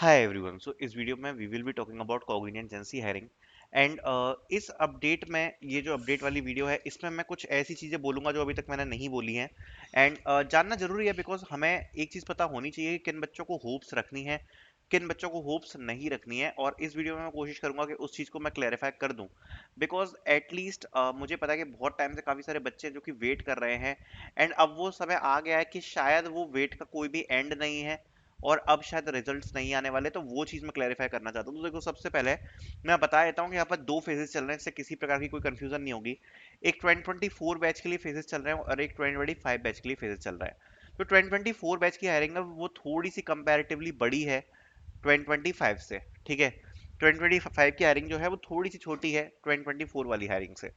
Hi everyone. सो इस video में we will be talking about Cognizant agency hiring and इस update में, ये जो अपडेट वाली वीडियो है, इसमें मैं कुछ ऐसी चीज़ें बोलूंगा जो अभी तक मैंने नहीं बोली हैं। एंड जानना जरूरी है बिकॉज हमें एक चीज़ पता होनी चाहिए कि किन बच्चों को होप्स रखनी है, किन बच्चों को होप्स नहीं रखनी है। और इस वीडियो में मैं कोशिश करूंगा कि उस चीज़ को मैं क्लैरिफाई कर दूं बिकॉज एटलीस्ट मुझे पता है कि बहुत टाइम से काफ़ी सारे बच्चे हैं जो कि वेट कर रहे हैं। एंड अब वो समय आ गया है कि शायद वो वेट का कोई भी एंड नहीं है और अब शायद रिजल्ट्स नहीं आने वाले। तो वो चीज़ मैं क्लैरिफाई करना चाहता हूँ। तो देखो, सबसे पहले मैं बता देता हूँ कि यहाँ पर दो फेजेस चल रहे हैं, इससे किसी प्रकार की कोई कंफ्यूजन नहीं होगी। एक 2024 बैच के लिए फेजेस चल रहे हैं और एक 2025 बैच के लिए फेजेस चल रहा है। तो 2024 बैच की हायरिंग है वो थोड़ी सी कंपैरेटिवली बड़ी है 2025 से, ठीक है। 2025 की हायरिंग जो है वो थोड़ी सी छोटी है 2024 वाली हायरिंग से।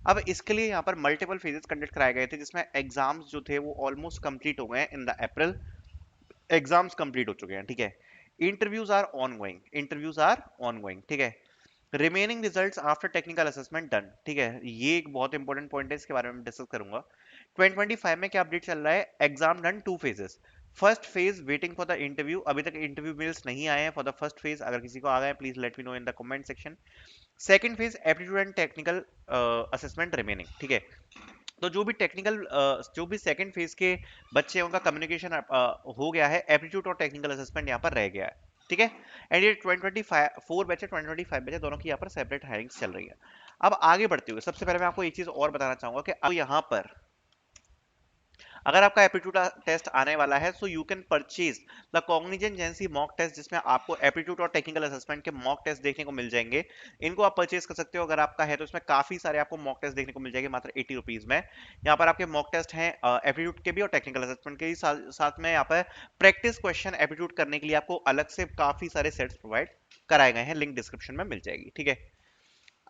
अब इसके लिए यहाँ पर मल्टीपल फेजेस कंडक्ट कराए गए थे, जिसमें एग्जाम्स जो थे वो ऑलमोस्ट कंप्लीट हो गए हैं। In the April exams complete हो चुके हैं, ठीक है। इंटरव्यूज आर ऑनगोइंग, ठीक है। Remaining results after technical assessment done, ठीक है। ये एक बहुत इंपॉर्टेंट पॉइंट है, इसके बारे में डिस्कस करूंगा। 2025 में क्या अपडेट चल रहा है? Exam done, two phases. First phase waiting for the interview, अभी तक इंटरव्यू मेल्स नहीं आए हैं फॉर द फर्स्ट फेज। अगर किसी को आ गए please let me know in the comment section. Second phase aptitude and technical assessment remaining, ठीक है। तो जो भी टेक्निकल, जो भी सेकंड फेज के बच्चे हैं उनका कम्युनिकेशन हो गया है। एप्टीट्यूड और टेक्निकल असेसमेंट यहाँ पर रह गया है, ठीक है। एंड ये 2025 बैच है, 2025 बैच है, दोनों की यहाँ पर सेपरेट हायरिंग्स चल रही है। अब आगे बढ़ते हुए सबसे पहले मैं आपको एक चीज और बताना चाहूंगा कि अब यहाँ पर अगर आपका एप्टीट्यूड टेस्ट आने वाला है, so you can purchase the Cognizant agency mock test, जिसमें आपको एप्टीट्यूड और टेक्निकल असेसमेंट के मॉक टेस्ट देखने को मिल जाएंगे। इनको आप परचेज कर सकते हो अगर आपका है, तो इसमें काफी सारे आपको मॉक टेस्ट देखने को मिल जाएंगे मात्र 80 रुपीज में। यहाँ पर आपके मॉक टेस्ट हैं एप्टीट्यूड के भी और टेक्निकल असेसमेंट के भी, साथ में यहाँ पर प्रैक्टिस क्वेश्चन एप्टीट्यूड करने के लिए आपको अलग से काफी सारे सेट्स प्रोवाइड कराए गए हैं, लिंक डिस्क्रिप्शन में मिल जाएगी, ठीक है।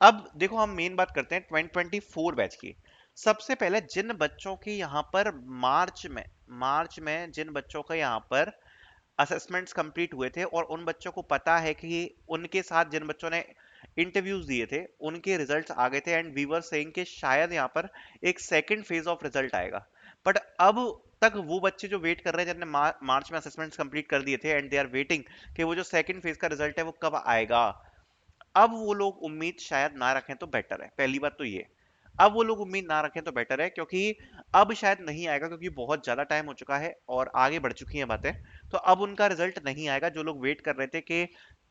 अब देखो, हम मेन बात करते हैं 2024 बैच की। सबसे पहले जिन बच्चों की यहाँ पर मार्च में जिन बच्चों का यहाँ पर असेसमेंट्स कंप्लीट हुए थे और उन बच्चों को पता है कि उनके साथ जिन बच्चों ने इंटरव्यूज दिए थे उनके रिजल्ट्स आ गए थे, एंड वी वर सेइंग कि शायद यहाँ पर एक सेकंड फेज ऑफ रिजल्ट आएगा। बट अब तक वो बच्चे जो वेट कर रहे हैं, जिन्होंने मार्च में असेसमेंट्स कंप्लीट कर दिए थे, एंड दे आर वेटिंग कि वो जो सेकंड फेज का रिजल्ट है वो कब आएगा। अब वो लोग उम्मीद शायद ना रखें तो बेटर है, पहली बात तो ये। अब वो लोग उम्मीद ना रखें तो बेटर है, क्योंकि अब शायद नहीं आएगा, क्योंकि बहुत ज्यादा टाइम हो चुका है और आगे बढ़ चुकी हैं बातें। तो अब उनका रिजल्ट नहीं आएगा। जो लोग वेट कर रहे थे कि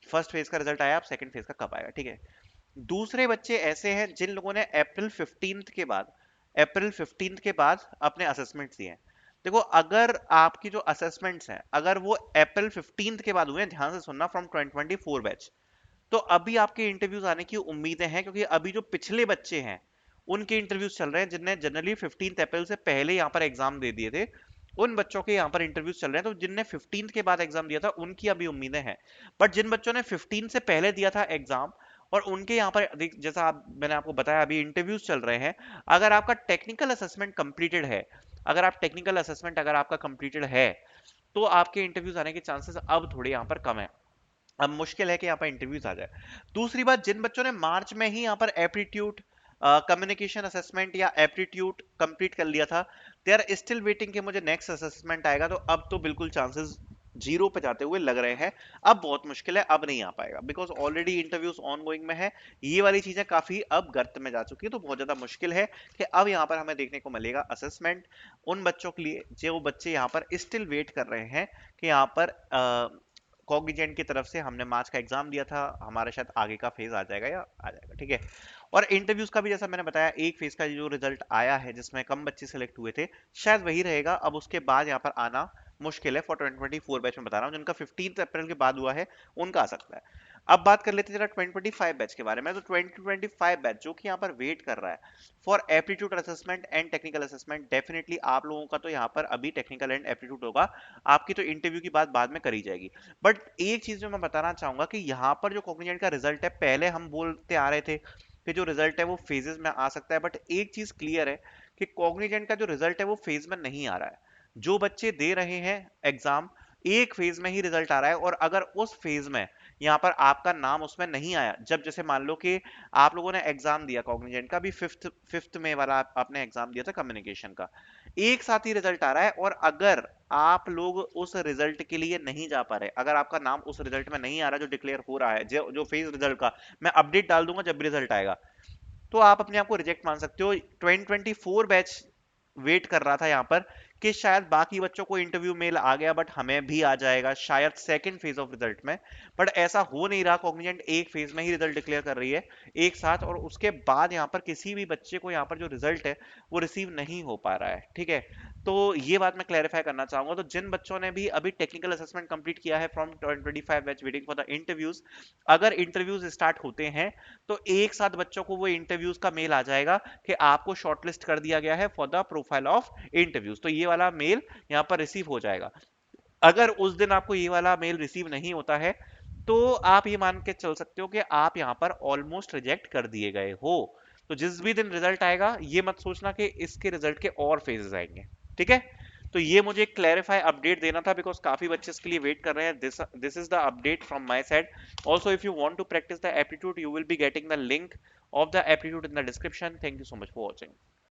फर्स्ट फेज का रिजल्ट आया, अब सेकंड फेज का कब आएगा, ठीक है। दूसरे बच्चे ऐसे हैं जिन लोगों ने अप्रैल 15 के बाद अपने असेसमेंट्स दिए हैं। देखो, अगर आपकी जो असेसमेंट्स हैं अगर वो अप्रैल 15 के बाद हुए हैं, ध्यान से सुनना, फ्रॉम 2024 बैच, तो अभी आपके इंटरव्यूज आने की उम्मीदें हैं, क्योंकि अभी जो पिछले बच्चे हैं उनके इंटरव्यूज चल रहे हैं, जिनने जनरली 15 अप्रैल से पहले यहाँ पर एग्जाम दे दिए थे। उन बच्चों के यहाँ पर इंटरव्यूज चल रहे हैं। तो जिनने 15 के बाद एग्जाम दिया था उनकी अभी उम्मीदें हैं। बट जिन बच्चों ने 15 से पहले दिया था एग्जाम और उनके यहाँ पर जैसा मैंने आपको बताया अभी इंटरव्यूज चल रहे हैं, अगर आपका टेक्निकल असेसमेंट कंप्लीटेड है, अगर आपका कंप्लीटेड है, तो आपके इंटरव्यूज आने के चांसेस अब थोड़े यहाँ पर कम है। अब मुश्किल है कि यहाँ पर इंटरव्यूज आ जाए। दूसरी बात, जिन बच्चों ने मार्च में ही यहाँ पर एप्टीट्यूड कम्युनिकेशन असेसमेंट या एप्टीट्यूड कंप्लीट कर लिया था, दे आर स्टिल वेटिंग कि मुझे नेक्स्ट असेसमेंट आएगा। तो अब तो बिल्कुल चांसेस जीरो पे जाते हुए लग रहे हैं। अब बहुत मुश्किल है, अब नहीं आ पाएगा, because already interviews on going में है। ये वाली चीजें काफी अब गर्त में जा चुकी है, तो बहुत ज्यादा मुश्किल है कि अब यहाँ पर हमें देखने को मिलेगा असेसमेंट उन बच्चों के लिए जो बच्चे यहाँ पर स्टिल वेट कर रहे हैं कि यहाँ पर कॉग्निजेंट की तरफ से हमने मार्च का एग्जाम दिया था, हमारा शायद आगे का फेज आ जाएगा या आ जाएगा, ठीक है। और इंटरव्यूज का भी जैसा मैंने बताया, एक फेज का जो रिजल्ट आया है जिसमें कम बच्चे सिलेक्ट हुए थे, शायद वही रहेगा। अब उसके बाद यहाँ पर आना मुश्किल है फॉर 2024 बैच में बता रहा हूँ। जिनका 15 अप्रैल के बाद हुआ है उनका आ सकता है। अब बात कर लेते हैं जरा 2025 बैच के बारे में। तो 2025 बैच जो कि यहाँ पर वेट कर रहा है for aptitude assessment and technical assessment, definitely आप लोगों का तो यहाँ पर अभी टेक्निकल एंड एप्टीट्यूड होगा। आपकी तो इंटरव्यू की बात बाद में करी जाएगी। बट एक चीज जो मैं बताना चाहूंगा कि यहाँ पर जो कॉग्निजेंट का रिजल्ट है, पहले हम बोलते आ रहे थे कि जो रिजल्ट है वो फेजेस में आ सकता है, बट एक चीज क्लियर है कि कॉग्निजेंट का जो रिजल्ट है वो फेज में नहीं आ रहा है। जो बच्चे दे रहे हैं एग्जाम, एक फेज में ही रिजल्ट आ रहा है, और अगर उस फेज में यहाँ पर आपका नाम उसमें नहीं आया, जब जैसे मान लो कि आप लोगों ने एग्जाम दिया कॉग्निजेंट का भी, फिफ्थ में वाला आपने एग्जाम दिया था कम्युनिकेशन का, एक साथ ही रिजल्ट आ रहा है, और अगर आप लोग उस रिजल्ट के लिए नहीं जा पा रहे, अगर आपका नाम उस रिजल्ट में नहीं आ रहा जो डिक्लेयर हो रहा है, जो जो फेज रिजल्ट का मैं अपडेट डाल दूंगा जब भी रिजल्ट आएगा, तो आप अपने आप को रिजेक्ट मान सकते हो। 2024 बैच वेट कर रहा था यहाँ पर कि शायद बाकी बच्चों को इंटरव्यू मेल आ गया बट हमें भी आ जाएगा शायद सेकंड फेज ऑफ रिजल्ट में, बट ऐसा हो नहीं रहा। कॉग्निजेंट एक फेज में ही रिजल्ट डिक्लेयर कर रही है एक साथ, और उसके बाद यहाँ पर किसी भी बच्चे को यहाँ पर जो रिजल्ट है वो रिसीव नहीं हो पा रहा है, ठीक है। तो ये बात मैं क्लैरिफाई करना चाहूंगा। तो जिन बच्चों ने भी अभी टेक्निकल असेसमेंट कंप्लीट किया है from 2025 batch waiting for the interviews, अगर इंटरव्यूज स्टार्ट होते हैं तो एक साथ बच्चों को वो इंटरव्यूज का मेल आ जाएगा कि आपको शॉर्टलिस्ट कर दिया गया है for the profile of interviews, तो ये वाला मेल यहाँ पर रिसीव हो जाएगा। अगर उस दिन आपको ये वाला मेल रिसीव नहीं होता है तो आप ये मान के चल सकते हो कि आप यहाँ पर ऑलमोस्ट रिजेक्ट कर दिए गए हो। तो जिस भी दिन रिजल्ट आएगा ये मत सोचना कि इसके रिजल्ट के और फेजेस आएंगे, ठीक है। तो ये मुझे एक क्लैरिफाई अपडेट देना था बिकॉज काफी बच्चे इसके लिए वेट कर रहे हैं। This is the update from my side. Also if you want to practise the aptitude you will be getting the link of the aptitude in the description. Thank you so much for watching.